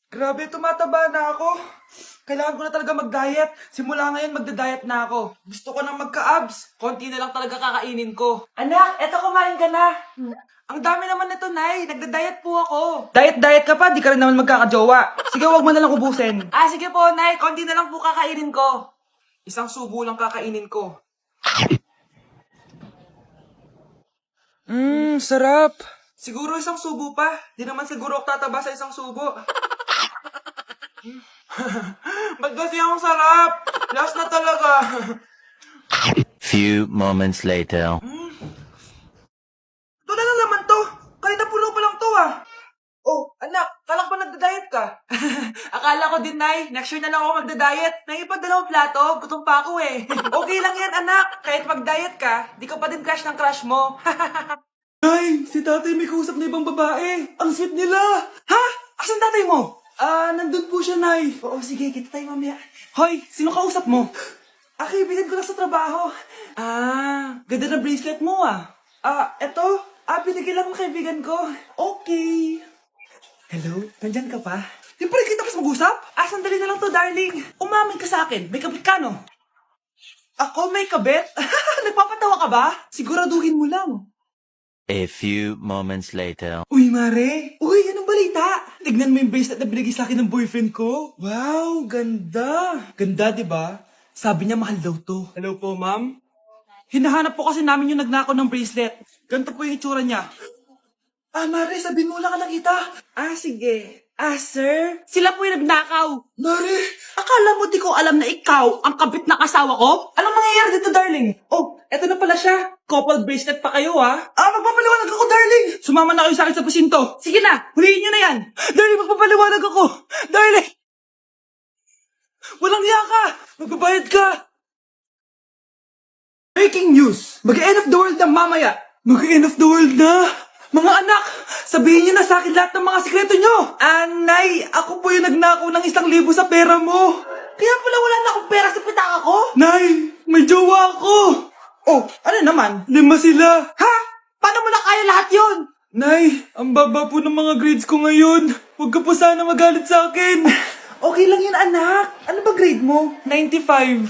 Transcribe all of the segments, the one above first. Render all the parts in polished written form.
Grabe, tumataba na ako. Kailangan ko na talaga mag-diet. Simula ngayon, magda-diet na ako. Gusto ko nang magka-abs. Konti na lang talaga kakainin ko. Anak, eto kumain ka na. Ang dami naman nito, Nay. Nagda-diet po ako. Diet-diet ka pa? Di ka rin naman magkakajowa. Sige, wag mo na lang ubusin. Sige po, Nay. Konti na lang po kakainin ko. Isang subo lang kakainin ko. Sarap. Siguro isang subo pa. Di naman siguro ako tataba sa isang subo. Ba't kasi ang sarap? Last na talaga. Few moments later. Ito na naman to. Kahit napuno pa lang to ah. Oh, anak, kala ko ba nagda-diet ka? Akala ko din, Nay. Next year na lang ako magda-diet. Nangipag-dalawang plato, gutom pa ako eh. Okay lang yan, anak. Kahit mag-diet ka, di ko pa din crush ng crush mo. Nay, si tatay may kausap na ibang babae. Ang sweet nila. Ha? Asan tatay mo? Nandun po siya, Nay. Oo, sige, kita tayo mamaya. Hoy, sino kausap mo? Kaibigan ko lang sa trabaho. Ganda na bracelet mo ah. Eto. Binigyan lang ng kaibigan ko. Okay. Hello? Nandyan ka pa? Di pa rin kita pas mag-usap? Sandali na lang to, darling. Umamin ka sa akin. May kabit ka, no? Ako may kabit? Nagpapatawa ka ba? Siguraduhin mo lang. A few moments later. Uy, Mare! Uy, anong balita? Tignan mo yung bracelet na binigay sa akin ng boyfriend ko. Wow, ganda. Ganda, di ba? Sabi niya mahal daw to. Hello po, ma'am. Hinahanap po kasi namin yung nagnakaw ng bracelet. Ganito po yung itsura niya. Mare, sabihin mo lang ka nakita. Sige. Sir? Sila po yung nagnakaw. Mare! Akala mo di ko alam na ikaw ang kabit ng asawa ko? Anong mangyayari dito, darling? Oh, eto na pala siya. Couple bracelet pa kayo, ha? Magpapaliwanag ako, darling! Sumama na kayo sa akin sa pasinto. Sige na, huliin nyo na yan. Darling, magpapaliwanag ako. Darling! Walang hiya ka! Magbabayad ka! Breaking news! Mag-end of the world na mamaya! Mag-end of the world na! Mga anak, sabihin niyo na sa akin lahat ng mga sikreto niyo! Nay, ako po yung nagnakaw ng 1,000 sa pera mo! Kaya pala wala na akong pera sa pitaka ko? Nay, may jowa ako! Oh, ano naman? 5 sila! Ha? Paano mo na kaya lahat yon? Nay, ang baba po ng mga grades ko ngayon. Huwag ka po sana magalit sa akin. Okay lang yun, anak. Ano ba grade mo? 95.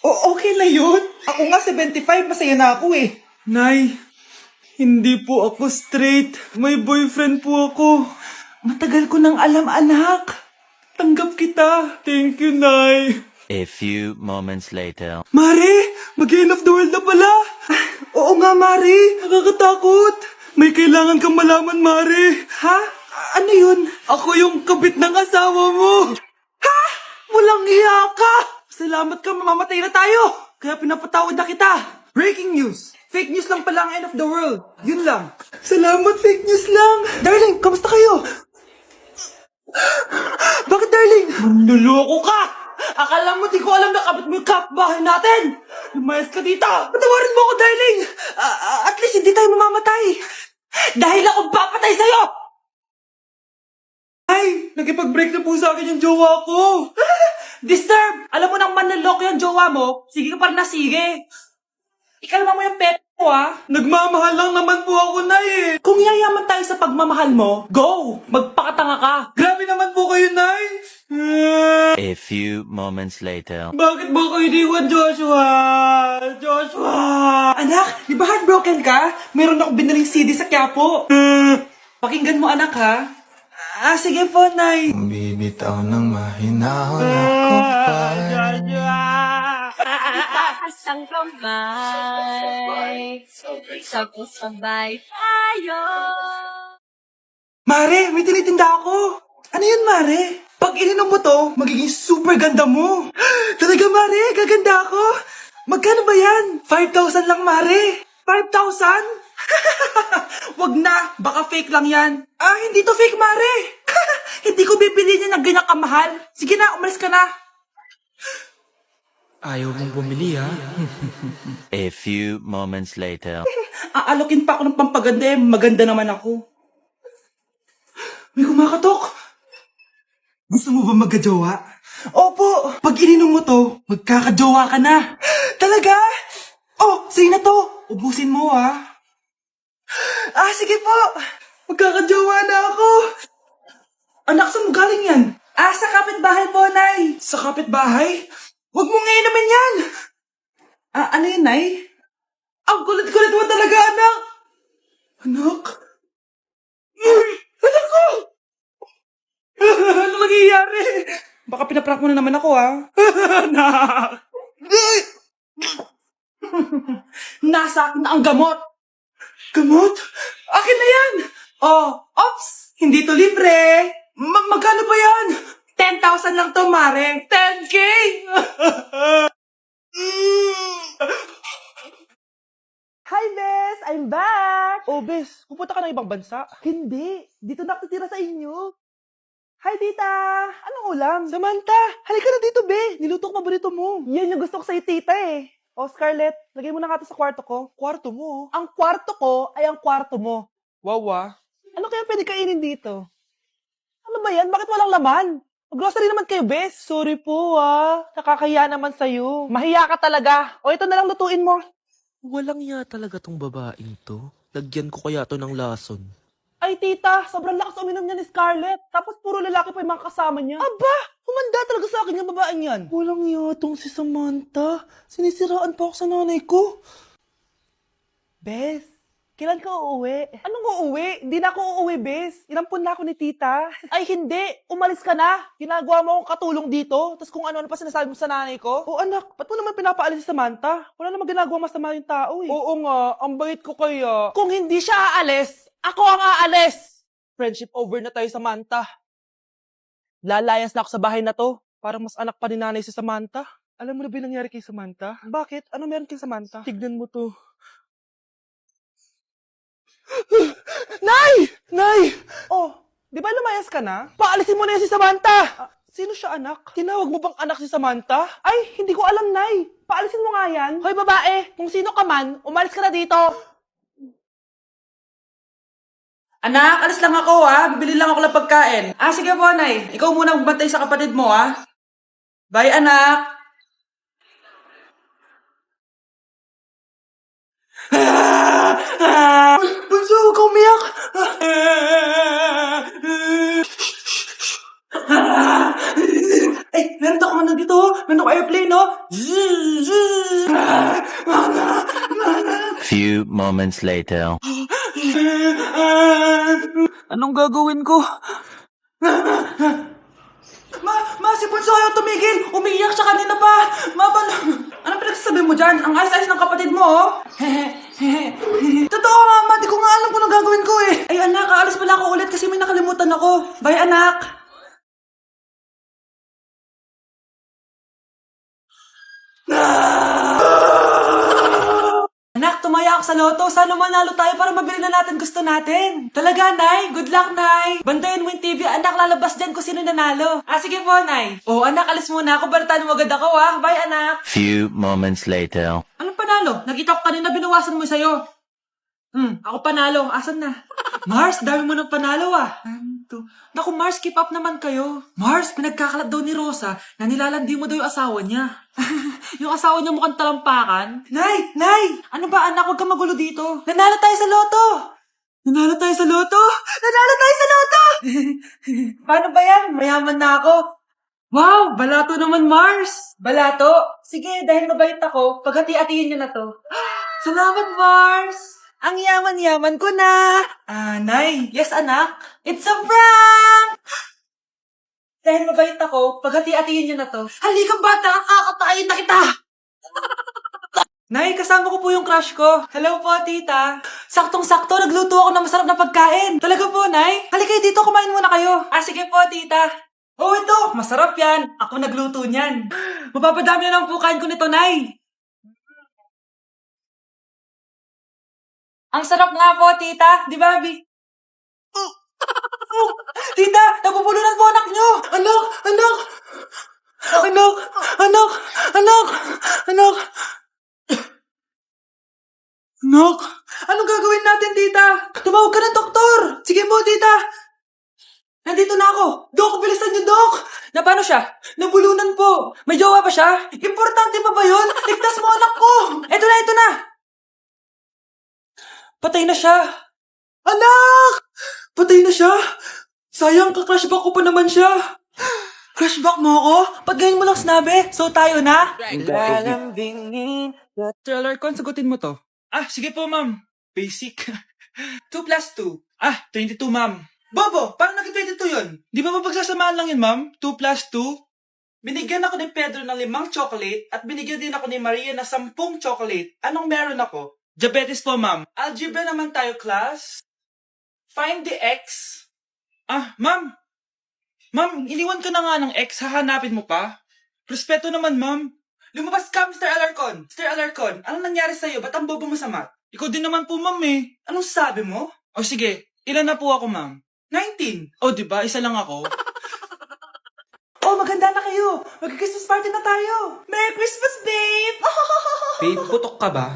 Okay na yun. Ako nga 75, masaya na ako eh. Nay, hindi po ako straight. May boyfriend po ako. Matagal ko nang alam, anak. Tanggap kita. Thank you, Nay. A few moments later. Mare, mag-end of the world na pala. Oo nga, Mare. Nakakatakot. May kailangan kang malaman, Mare. Ha? Ano yun? Ako yung kabit ng asawa mo. Ha? Walang hiya ka. Salamat ka, mamamatay na tayo. Kaya pinapatawad na kita. Breaking news. Fake news lang pala ang end of the world. Yun lang. Salamat, fake news lang. Darling, kamusta kayo? Bakit, darling? Manluloko ka! Akala mo di ko alam na kabit mo yung kapbahay natin! Lumayas ka dito! Patawarin mo ako, darling! At least hindi tayo mamamatay! Dahil akong papatay sa'yo! Ay, nagipag-break na po sa akin yung jowa ko! Disturb! Alam mo nang manluloko yung jowa mo, sige ka pa rin na sige! Ikalma mo yung pep mo, ha? Nagmamahal lang naman po ako, Nay, eh. Kung yayaman tayo sa pagmamahal mo, go! Magpakatanga ka! Grabe naman po kayo, Nay! A few moments later. Bakit mo ko iniwan, Joshua? Joshua! Anak, di ba heartbroken ka? Meron ako binaling CD sa Quiapo. Pakinggan mo, anak, ha? Sige po, Nay. Bibitaw ng mahinahon ako pa. Itaas ang kamay, sabay tayo. Mare, may tinitinda ako. Ano yun, Mare? Pag ininom mo to, magiging super ganda mo. Talaga, Mare, gaganda ako. Magkano ba yan? 5,000 lang, Mare. 5,000? Wag na, baka fake lang yan. Hindi to fake, Mare. Hindi ko bibili niya ng ganyan kamahal. Sige na, umalis ka na. Ayaw mong bumili, ha? A few moments later. Aalokin pa ako ng pampaganda, maganda naman ako. May kumakatok. Gusto mo ba magkajowa? Opo, pag ininom mo to, magkakajowa ka na. Talaga? Sa'yo na to. Ubusin mo, ha? Sige po. Magkakajowa na ako. Anak, saan mo galing yan? Sa kapitbahay po, Nay. Sa kapitbahay? Huwag mo ngayon naman yan. Ano yun, Nay? Ang kulit-kulit mo talaga, anak. Anak? Anak ko! Ano nangyayari? Baka pinaprank mo na naman ako, ha? Anak! Nasa akin na ang gamot. Gamot? Akin na yan! Ops! Hindi to libre! Magkano ba yan? 10,000 lang to, Mare. 10K! Hi, Bes! I'm back! Oh, Bes, pupunta ka ng ibang bansa? Hindi. Dito na ako titira sa inyo. Hi, tita! Anong ulam? Samantha! Halika na dito, Be! Niluto ko paborito mo. Yan yung gusto ko sa'yo, tita eh. Oh, Scarlett, lagay mo na nga ito sa kwarto ko. Kwarto mo? Ang kwarto ko ay ang kwarto mo. Wawa. Ano kaya pwede kainin dito? Ano ba yan? Bakit walang laman? Grocery naman kayo, Bes. Sorry po, nakakahiya naman sa'yo. Mahiya ka talaga. O, ito na lang lutuin mo. Walang ya talaga tong babaeng to. Lagyan ko kaya to ng lason. Ay, tita, sobrang lakas uminom niya ni Scarlett. Tapos puro lalaki pa yung mga kasama niya. Aba, humanda talaga sa akin yung babaeng yan. Walang yatong si Samantha. Sinisiraan pa ako sa nanay ko. Bes, kailan ka uuwi? Anong uuwi? Hindi na ako uuwi, Bes. Inampun na ako ni tita. Ay, hindi. Umalis ka na. Ginagawa mo akong katulong dito. Tapos kung ano-ano pa sinasabi mo sa nanay ko. Oh, anak, ba't mo naman pinapaalis si Samantha? Wala naman ginagawa masama yung tao eh. Oo nga, ang bait ko kaya. Kung hindi siya aalis, ako ang aalis! Friendship over na tayo, Samantha. Lalayas na ako sa bahay na to. Parang mas anak pa ni nanay si Samantha. Alam mo na ba yung nangyari kay Samantha? Bakit? Ano meron kay Samantha? Tignan mo to. Nay! Nay! Oh, di ba lumayas ka na? Paalisin mo na yan si Samantha! Sino siya, anak? Tinawag mo bang anak si Samantha? Ay, hindi ko alam, Nay. Paalisin mo nga yan. Hoy, babae, kung sino ka man, umalis ka na dito. Anak, alis lang ako, ha? Bibili lang ako ng pagkain. Sige po, Nay. Ikaw muna magbantay sa kapatid mo, ha? Bye, anak. Bunso, huwag ka umiyak. Meron ako man dito. Meron ako airplane, no? Few moments later. Anong gagawin ko? Si Bunso ayaw tumigil. Umiiyak siya kanina pa. Anong pinagsasabi mo dyan? Ang ayos-ayos ng kapatid mo, oh. Totoo, Mama. Di ko nga alam kung anong gagawin ko, eh. Ay, anak, aalis pala ako ulit kasi may nakalimutan ako. Bye, anak. Anak, tumaya ako sa loto. Sana manalo tayo para mabili na natin gusto natin. Talaga, Nay? Good luck, Nay. Bantayan mo yung TV. Anak, lalabas dyan kung sino nanalo. Sige po, Nay. Anak, alis muna ako. Balitaan mo agad ako, ha? Bye, anak. Few moments later. Anong panalo? Nakita ko kanina binawasan mo sa'yo. Ako panalo. Asan na? Mars, dami mo ng panalo, ah. Naku, Mars, keep up naman kayo. Mars, pinagkakalat daw ni Rosa na nilalandi mo daw yung asawa niya. Yung asawa niya mukhang talampakan. Nay! Ano ba, anak? Huwag ka magulo dito. Nanalo tayo sa loto! Nanalo tayo sa loto! Paano ba yan? Mayaman na ako. Wow! Balato naman, Mars! Balato? Sige, dahil mabait ako, paghati-hatiin niyo na to. Salamat, Mars! Ang yaman-yaman ko na! Nay! Yes, anak? It's a prank! Dahil mabait ako, paghati-hatiin niyo na to. Halika, bata! Kakatayin na kita! Nay, kasama ko po yung crush ko. Hello po, tita. Saktong-sakto, nagluto ako ng masarap na pagkain. Talaga po, Nay? Halika dito, kumain muna kayo. Sige po, tita. Ito, masarap yan. Ako nagluto niyan. Mapapadami na lang po kain ko nito, Nay. Ang sarap nga po, tita. Di ba, Bi? Tita, nabubulunan po anak nyo. Anak, anong gagawin natin, tita? Tumawag ka ng doktor. Sige po, tita. Nandito na ako. Dok, bilisan niyo, Dok. Na paano siya? Nabulunan po. May jowa ba siya? Importante pa ba yun? Ligtas mo anak ko. Ito na. Patay na siya. Anak! Patay na siya? Sayang, ka-crushback ko pa naman siya. Crushback mo ako? Ba't ganyan mo lang sinabi? So tayo na? Lalambingin. Sir Alarcon, sagutin mo to. Ah, sige po, ma'am. Basic. 2 plus 2. Ah, 22, ma'am. Bobo, paano naging 22 yun? Di ba mapagsasamahan lang yun, ma'am? 2 plus 2? Binigyan ako ni Pedro ng 5 chocolate at binigyan din ako ni Maria ng 10 chocolate. Anong meron ako? Diabetes po, ma'am. Algebra naman tayo, class. Find the x. Ah, ma'am. Ma'am, iniwan ka na nga ng x. Hahanapin mo pa? Respeto naman, ma'am. Lumabas ka, Mr. Alarcon. Mr. Alarcon, anong nangyari sa'yo? Ba't ang bobo mo sa math? Ikaw din naman po, ma'am eh. Anong sabi mo? O sige, ilan na po ako, ma'am? 19. O, diba? Isa lang ako. Oh, maganda na kayo. Mag-Christmas party na tayo. Merry Christmas, babe! Babe, putok ka ba?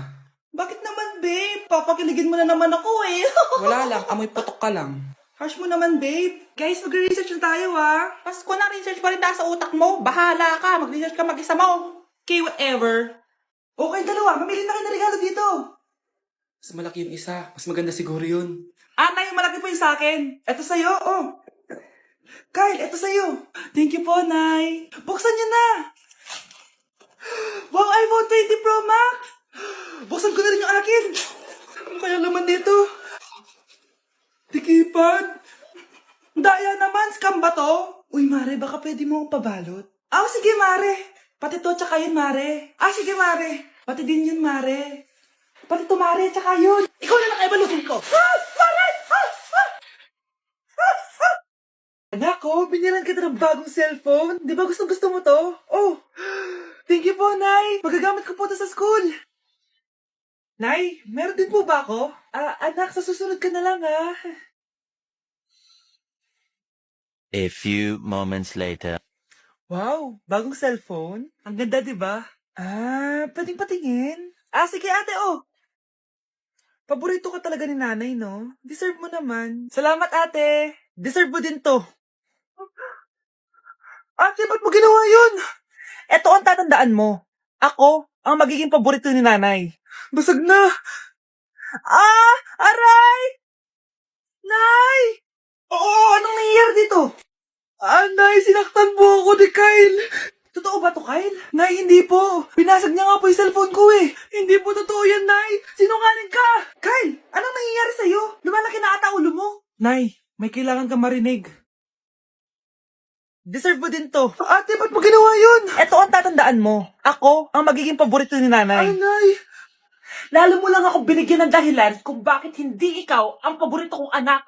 Bakit naman, babe? Papakiligin mo na naman ako eh. Wala lang, amoy putok ka lang. Harsh mo naman, babe. Guys, mag-research na tayo, ah. Pasko na, research pa rin tayo sa utak mo. Bahala ka, mag-research ka mag-isa mo. Okay, whatever. Okay, dalawa. Mamili na kayo ng regalo dito. Mas malaki yung isa. Mas maganda siguro yun. Ah, Nay, malaki po yung sa akin. Ito sa'yo, oh. Kyle, ito sa'yo. Thank you po, Nay. Buksan niyo na. Wow, iPhone 20 Pro Max. Buksan ko na rin yung akin. Ano kaya laman dito? Tikipad. Daya naman, scam ba to? Uy, Mare, baka pwede mo akong pabalot. Ah, sige, Mare. Pati to, tsaka yun, Mare. Ah, sige, Mare. Pati din yun, Mare. Pati to, Mare, tsaka yun. Ikaw na lang ay balutin ko. Ah! Mare! Ah! Ah! Ah! Ah! Anak ko, binilan kita ng bagong cellphone. Di ba gusto mo to? Oh, thank you po, Nay. Magagamit ko po to sa school. Nay, meron din po ba ako? Ah, anak, sa susunod ka na lang, ah. A few moments later. Wow, bagong cellphone? Ang ganda, di ba? Ah, pwedeng patingin. Ah, sige ate, oh. Paborito ka talaga ni nanay, no? Deserve mo naman. Salamat, ate. Deserve mo din to. Ate, ba't mo ginawa yun? Eto ang tatandaan mo. Ako ang magiging paborito ni nanay. Basag na. Ah! Aray! Nay! Oo, anong nangyayari dito? Ah, Nay, sinaktan mo ako ni Kyle. Totoo ba to, Kyle? Nay, hindi po. Pinasag niya nga po yung cellphone ko eh. Hindi po totoo yan, Nay. Sinungaling ka. Kyle, anong nangyayari sa'yo? Lumalaki na ata ulo mo. Nay, may kailangan kang marinig. Deserve mo din to. Ate, ba't mo ginawa yun? Eto ang tatandaan mo. Ako ang magiging paborito ni nanay. Ay, Nay. Lalo mo lang ako binigyan ng dahilan kung bakit hindi ikaw ang paborito kong anak.